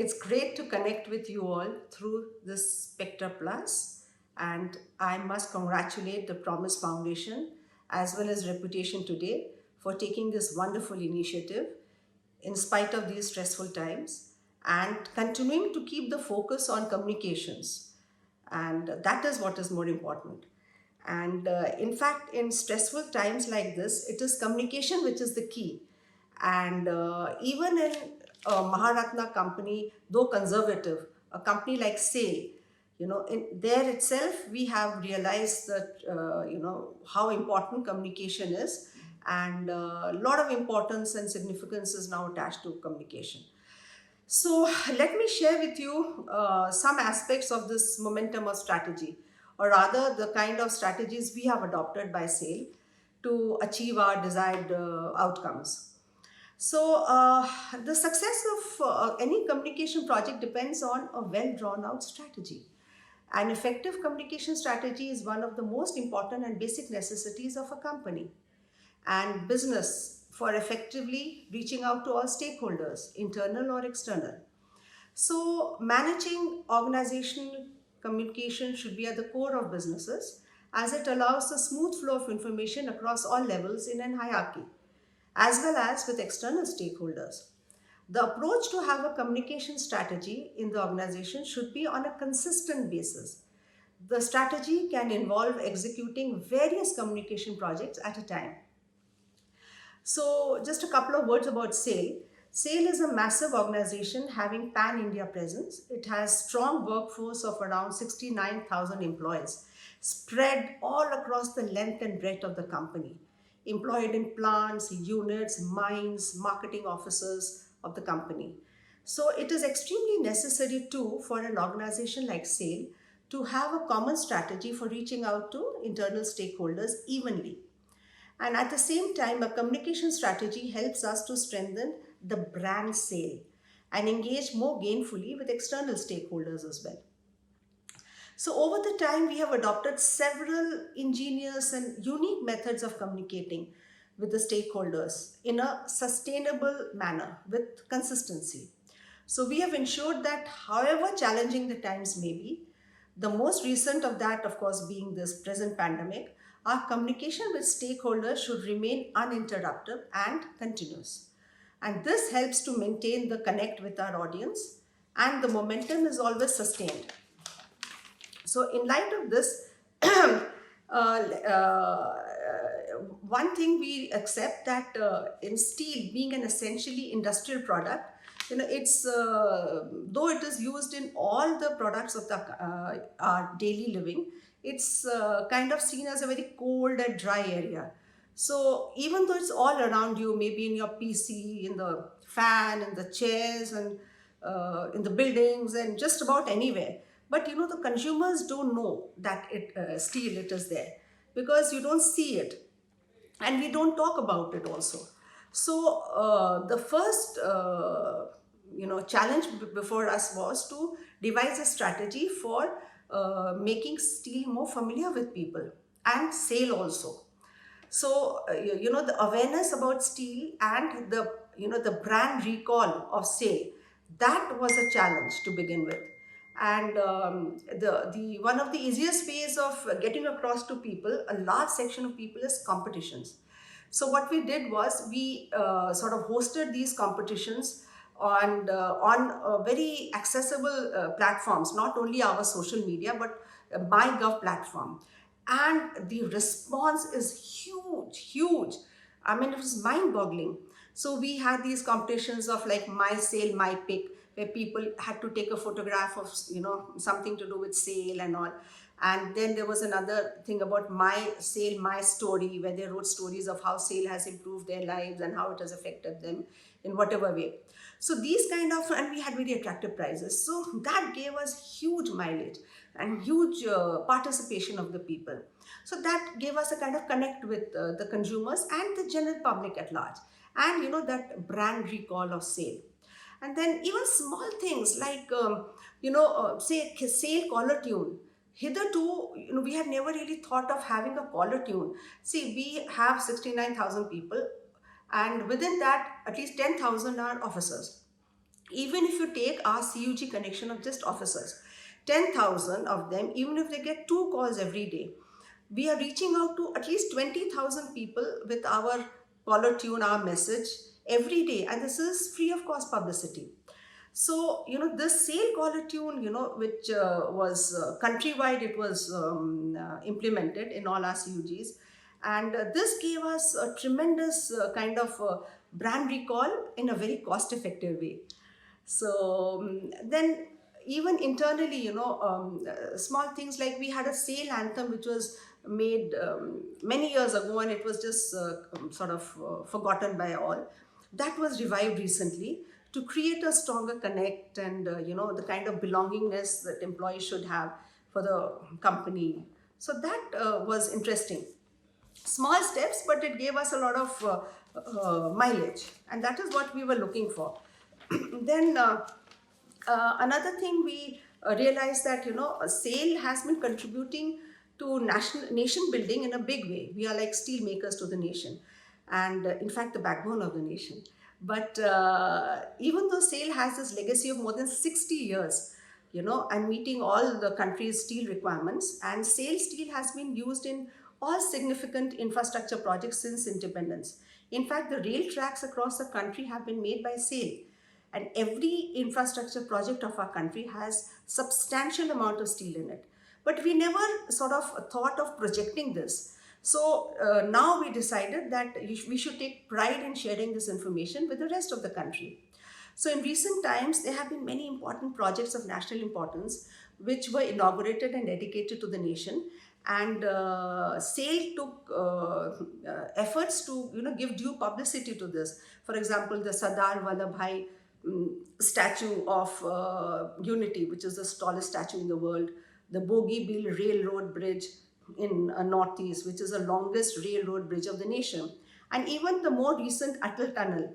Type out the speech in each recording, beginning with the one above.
It's great to connect with you all through this Spectra Plus, and I must congratulate the Promise Foundation as well as Reputation Today for taking this wonderful initiative in spite of these stressful times and continuing to keep the focus on communications. And that is what is more important. And in fact, in stressful times like this, it is communication which is the key. And even in a Maharatna company, though conservative, a company like SAIL, in there itself, we have realized that, how important communication is, and a lot of importance and significance is now attached to communication. So let me share with you some aspects of this momentum of strategy, or rather the kind of strategies we have adopted by SAIL to achieve our desired outcomes. So the success of any communication project depends on a well drawn out strategy. An effective communication strategy is one of the most important and basic necessities of a company and business for effectively reaching out to all stakeholders, internal or external. So, managing organizational communication should be at the core of businesses as it allows a smooth flow of information across all levels in an hierarchy, as well as with external stakeholders. The approach to have a communication strategy in the organization should be on a consistent basis. The strategy can involve executing various communication projects at a time. So, just a couple of words about SAIL. SAIL is a massive organization having pan-India presence. It has strong workforce of around 69,000 employees spread all across the length and breadth of the company, employed in plants, units, mines, marketing offices of the company. So it is extremely necessary too for an organization like SAIL to have a common strategy for reaching out to internal stakeholders evenly. And at the same time, a communication strategy helps us to strengthen the brand SAIL and engage more gainfully with external stakeholders as well. So over the time, we have adopted several ingenious and unique methods of communicating with the stakeholders in a sustainable manner with consistency. So we have ensured that however challenging the times may be, the most recent of that, of course, being this present pandemic, our communication with stakeholders should remain uninterrupted and continuous. And this helps to maintain the connect with our audience, and the momentum is always sustained. So, in light of this, one thing we accept that in steel being an essentially industrial product, it's though it is used in all the products of our daily living, it's kind of seen as a very cold and dry area. So even though it's all around you, maybe in your PC, in the fan, in the chairs, and in the buildings, and just about anywhere, but the consumers don't know that steel it is there because you don't see it, and we don't talk about it also. So the first challenge before us was to devise a strategy for making steel more familiar with people and sale also. So the awareness about steel and the brand recall of sale, that was a challenge to begin with. And the one of the easiest ways of getting across to people, a large section of people, is competitions. So what we did was we sort of hosted these competitions on very accessible platforms, not only our social media but MyGov platform, and the response is huge. I mean, it was mind-boggling. So we had these competitions of like my sale, my pick, where people had to take a photograph of something to do with sale and all. And then there was another thing about my sale, my story, where they wrote stories of how sale has improved their lives and how it has affected them in whatever way. So these kind of, and we had very attractive prizes. So that gave us huge mileage and huge participation of the people. So that gave us a kind of connect with the consumers and the general public at large. And that brand recall of sale. And then even small things like, say sale caller tune. Hitherto, we had never really thought of having a caller tune. See, we have 69,000 people, and within that, at least 10,000 are officers. Even if you take our CUG connection of just officers, 10,000 of them, even if they get 2 calls every day, we are reaching out to at least 20,000 people with our caller tune, our message every day. And this is free of cost publicity. So, this sale caller tune, which was countrywide, it was implemented in all our CUGs. And this gave us a tremendous kind of brand recall in a very cost effective way. So then even internally, small things like we had a sale anthem which was made many years ago, and it was just sort of forgotten by all. That was revived recently to create a stronger connect and, the kind of belongingness that employees should have for the company. So that was interesting. Small steps, but it gave us a lot of mileage, and that is what we were looking for. Then another thing we realized that, SAIL has been contributing to nation building in a big way. We are like steel makers to the nation, and in fact the backbone of the nation. But even though SAIL has this legacy of more than 60 years, and meeting all the country's steel requirements, and SAIL steel has been used in all significant infrastructure projects since independence. In fact, the rail tracks across the country have been made by SAIL, and every infrastructure project of our country has substantial amount of steel in it. But we never sort of thought of projecting this. So now we decided that we should take pride in sharing this information with the rest of the country. So in recent times, there have been many important projects of national importance which were inaugurated and dedicated to the nation. And SAIL took efforts to give due publicity to this. For example, the Sardar Vallabhbhai statue of unity, which is the tallest statue in the world, the Bogeybill Railroad Bridge in Northeast, which is the longest railroad bridge of the nation, and even the more recent Atal Tunnel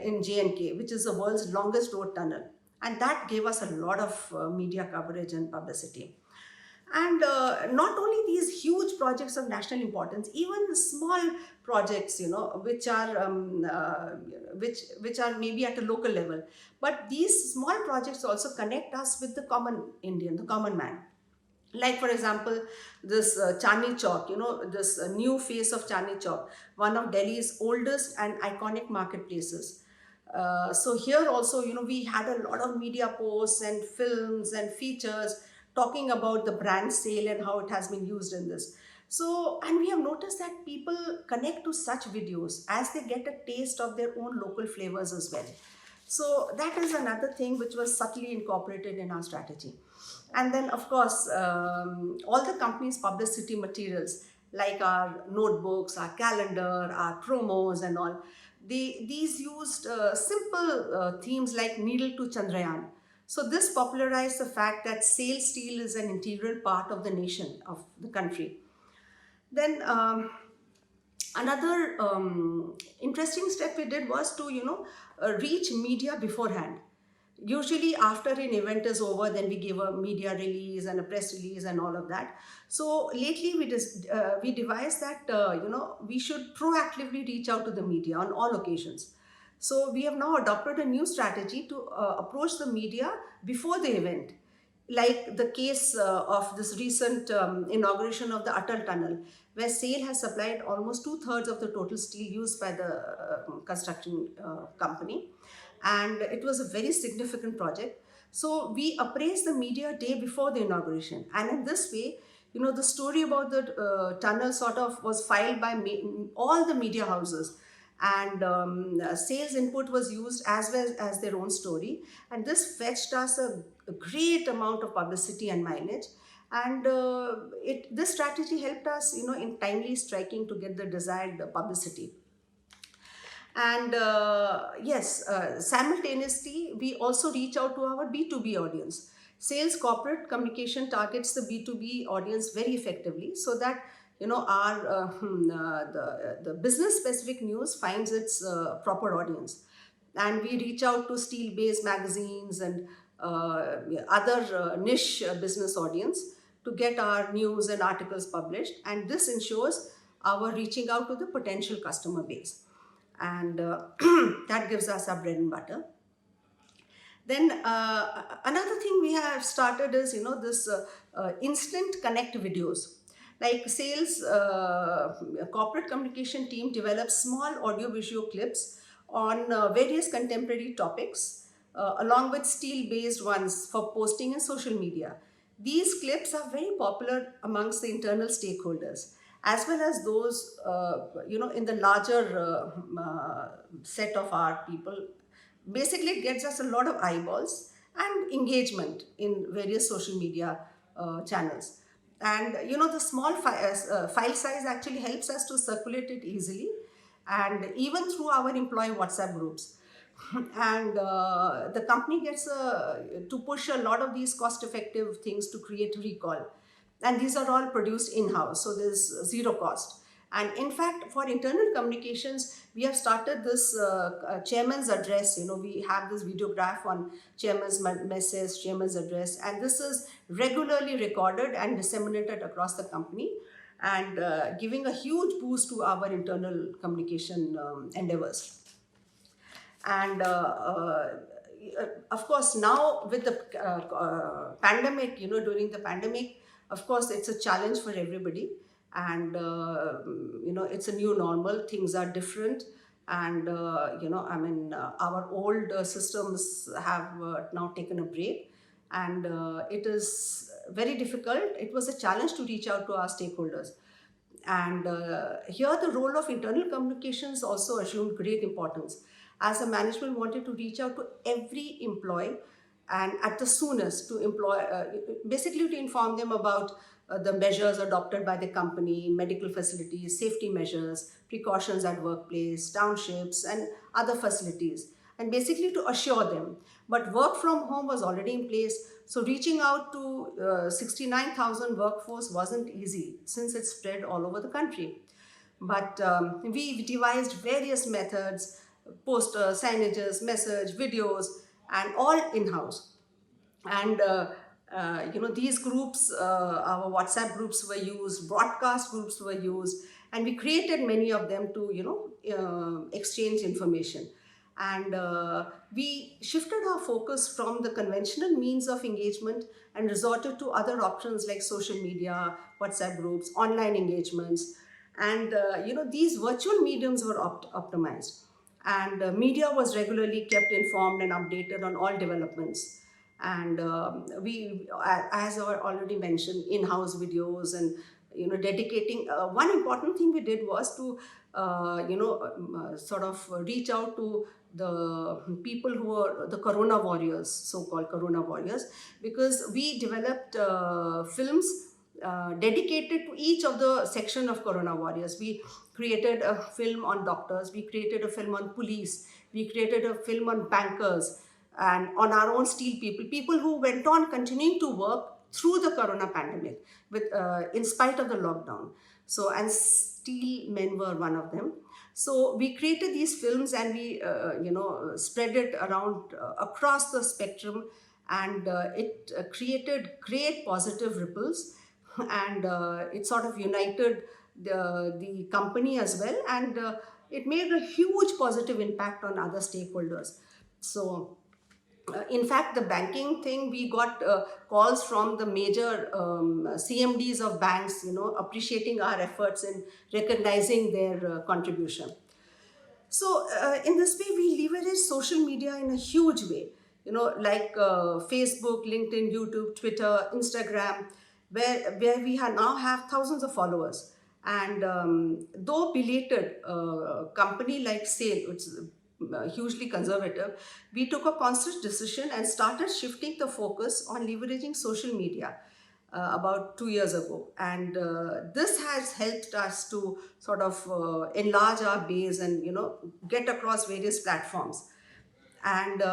in J&K, which is the world's longest road tunnel. And that gave us a lot of media coverage and publicity. And not only these huge projects of national importance, even small projects, which are which are maybe at a local level, but these small projects also connect us with the common Indian, the common man. Like for example, this Chandni Chowk, this new face of Chandni Chowk, one of Delhi's oldest and iconic marketplaces. So here also, we had a lot of media posts and films and features talking about the brand SAIL and how it has been used in this. So, and we have noticed that people connect to such videos as they get a taste of their own local flavors as well. So that is another thing which was subtly incorporated in our strategy. And then of course, all the company's publicity materials like our notebooks, our calendar, our promos and all, these used simple themes like needle to Chandrayaan. So this popularized the fact that SAIL steel is an integral part of the nation, of the country. Then another interesting step we did was to, reach media beforehand. Usually after an event is over, then we give a media release and a press release and all of that. So lately we devised that, we should proactively reach out to the media on all occasions. So we have now adopted a new strategy to approach the media before the event. Like the case of this recent inauguration of the Atal Tunnel, where SAIL has supplied almost 2/3 of the total steel used by the construction company. And it was a very significant project. So we appraised the media day before the inauguration. And in this way, the story about the tunnel sort of was filed by all the media houses. And SAIL's input was used as well as their own story. And this fetched us a great amount of publicity and mileage. And this strategy helped us, in timely striking to get the desired publicity. And yes, simultaneously, we also reach out to our B2B audience. SAIL's corporate communication targets the B2B audience very effectively, so that our the business specific news finds its proper audience. And we reach out to steel-based magazines and other niche business audience to get our news and articles published. And this ensures our reaching out to the potential customer base. And that gives us our bread and butter. Then another thing we have started is, this instant connect videos. Like sales, corporate communication team develops small audio visual clips on various contemporary topics, along with steel based ones for posting in social media. These clips are very popular amongst the internal stakeholders, as well as those, in the larger set of our people. Basically, it gets us a lot of eyeballs and engagement in various social media channels. And the small file size actually helps us to circulate it easily, and even through our employee WhatsApp groups. And the company gets to push a lot of these cost effective things to create recall, and these are all produced in house, so there's zero cost. And in fact, for internal communications, we have started this chairman's address. We have this videograph on chairman's message, chairman's address, and this is regularly recorded and disseminated across the company, and giving a huge boost to our internal communication endeavors. And of course, now with the pandemic, during the pandemic, of course, it's a challenge for everybody. And it's a new normal, things are different. And our old systems have now taken a break, and it is very difficult. It was a challenge to reach out to our stakeholders. And here the role of internal communications also assumed great importance, as the management wanted to reach out to every employee, and at the soonest to basically to inform them about the measures adopted by the company, medical facilities, safety measures, precautions at workplace, townships, and other facilities, and basically to assure them. But work from home was already in place, so reaching out to 69,000 workforce wasn't easy since it spread all over the country. But we devised various methods, posters, signages, message, videos, and all in-house. And these groups, our WhatsApp groups were used, broadcast groups were used, and we created many of them to exchange information. And we shifted our focus from the conventional means of engagement and resorted to other options like social media, WhatsApp groups, online engagements. And these virtual mediums were optimized, and media was regularly kept informed and updated on all developments. And we, as I already mentioned, in-house videos, and dedicating, one important thing we did was to sort of reach out to the people who are the corona warriors, so-called corona warriors, because we developed films dedicated to each of the section of corona warriors. We created a film on doctors, we created a film on police, we created a film on bankers, and on our own steel people who went on continuing to work through the corona pandemic with in spite of the lockdown. So, and steel men were one of them. So we created these films, and we spread it around across the spectrum, and it created great positive ripples, and it sort of united the company as well, and it made a huge positive impact on other stakeholders. So in fact, the banking thing, we got calls from the major CMDs of banks, appreciating our efforts in recognizing their contribution. So in this way, we leverage social media in a huge way, like Facebook, LinkedIn, YouTube, Twitter, Instagram, where we now have thousands of followers. And though belated, company like SAIL, which is hugely conservative, we took a conscious decision and started shifting the focus on leveraging social media about 2 years ago. And this has helped us to sort of enlarge our base and, get across various platforms. And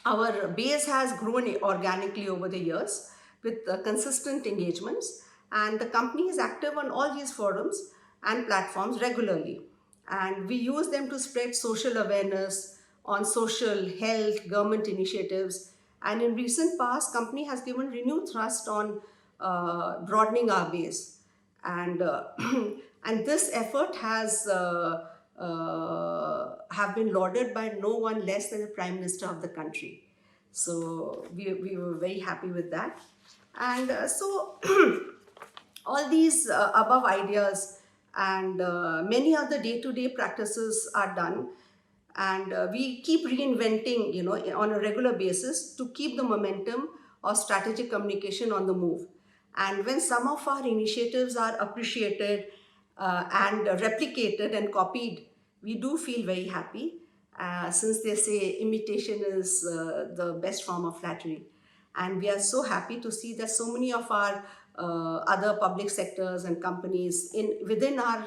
our base has grown organically over the years with consistent engagements, and the company is active on all these forums and platforms regularly, and we use them to spread social awareness on social, health, government initiatives. And in recent past, company has given renewed thrust on broadening our base, and and this effort has have been lauded by no one less than the Prime Minister of the country. So we were very happy with that. And all these above ideas and many other day-to-day practices are done, and we keep reinventing, on a regular basis to keep the momentum of strategic communication on the move. And when some of our initiatives are appreciated and replicated and copied, we do feel very happy, since they say imitation is the best form of flattery. And we are so happy to see that so many of our other public sectors and companies within our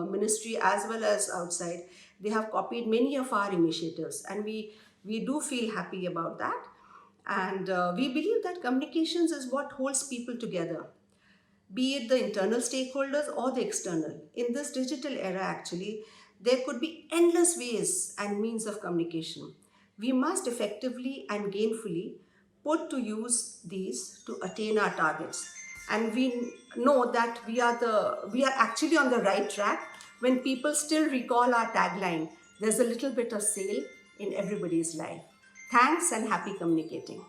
ministry as well as outside, they have copied many of our initiatives, and we do feel happy about that. And we believe that communications is what holds people together, be it the internal stakeholders or the external. In this digital era, actually, there could be endless ways and means of communication. We must effectively and gainfully put to use these to attain our targets. And we know that we are actually on the right track when people still recall our tagline, there's a little bit of sail in everybody's life. Thanks and happy communicating.